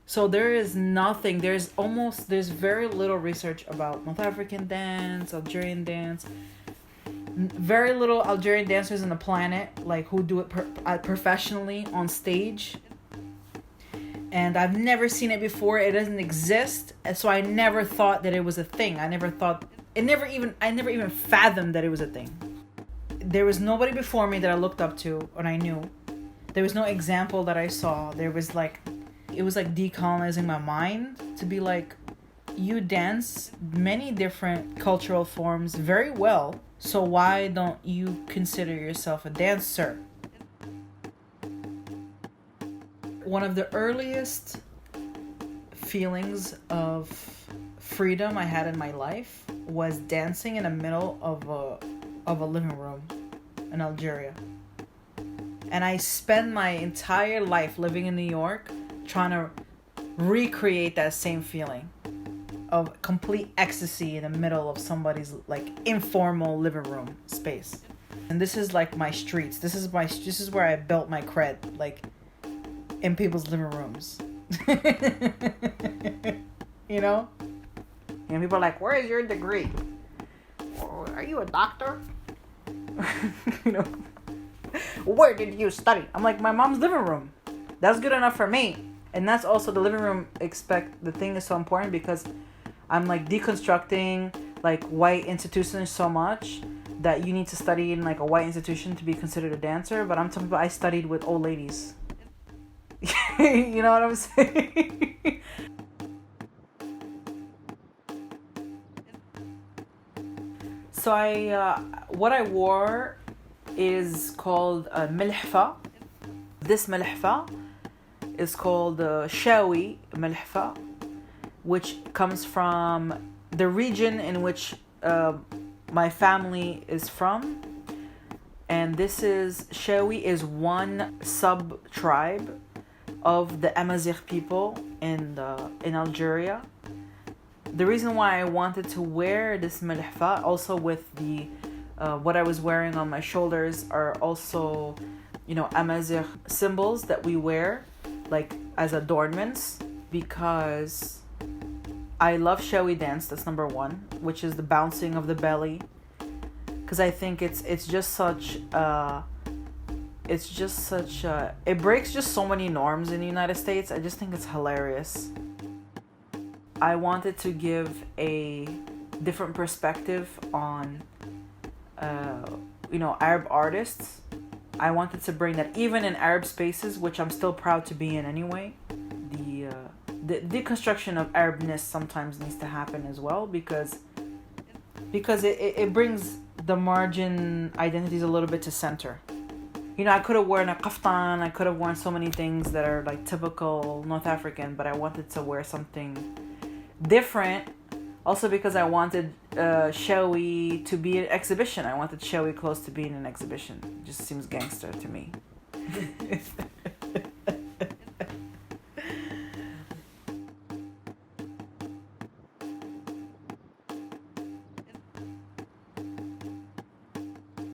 So there is nothing, there's very little research about North African dance, Algerian dance. Very little Algerian dancers on the planet, like, who do it professionally on stage. And I've never seen it before. It doesn't exist. And so I never thought that it was a thing. I never even fathomed that it was a thing. There was nobody before me that I looked up to and I knew. There was no example that I saw. It was like decolonizing my mind to be like, you dance many different cultural forms very well. So why don't you consider yourself a dancer? One of the earliest feelings of freedom I had in my life was dancing in the middle of a living room in Algeria. And I spent my entire life living in New York trying to recreate that same feeling of complete ecstasy in the middle of somebody's like informal living room space. And this is like my streets. This is where I built my cred, like in people's living rooms. You know? And people are like, where is your degree? Are you a doctor? You know? Where did you study? I'm like, my mom's living room. That's good enough for me. And that's also the living room the thing is so important because I'm like deconstructing like white institutions so much that you need to study in like a white institution to be considered a dancer. But I'm talking about I studied with old ladies. You know what I'm saying? So what I wore is called a milhfa. This milhfa is called shawi milhfa, which comes from the region in which my family is from. And shawi is one sub-tribe of the Amazigh people in Algeria. The reason why I wanted to wear this milhfa, also with the what I was wearing on my shoulders, are also, Amazigh symbols that we wear like as adornments, because I love shawi dance. That's number one, which is the bouncing of the belly, because I think it breaks just so many norms in the United States. I just think it's hilarious. I wanted to give a different perspective on Arab artists. I wanted to bring that even in Arab spaces, which I'm still proud to be in anyway. The deconstruction of Arabness sometimes needs to happen as well, because it brings the margin identities a little bit to center. I could have worn a kaftan, I could have worn so many things that are like typical North African, but I wanted to wear something different. Also because I wanted shawi to be an exhibition. I wanted shawi clothes to be in an exhibition. It just seems gangster to me.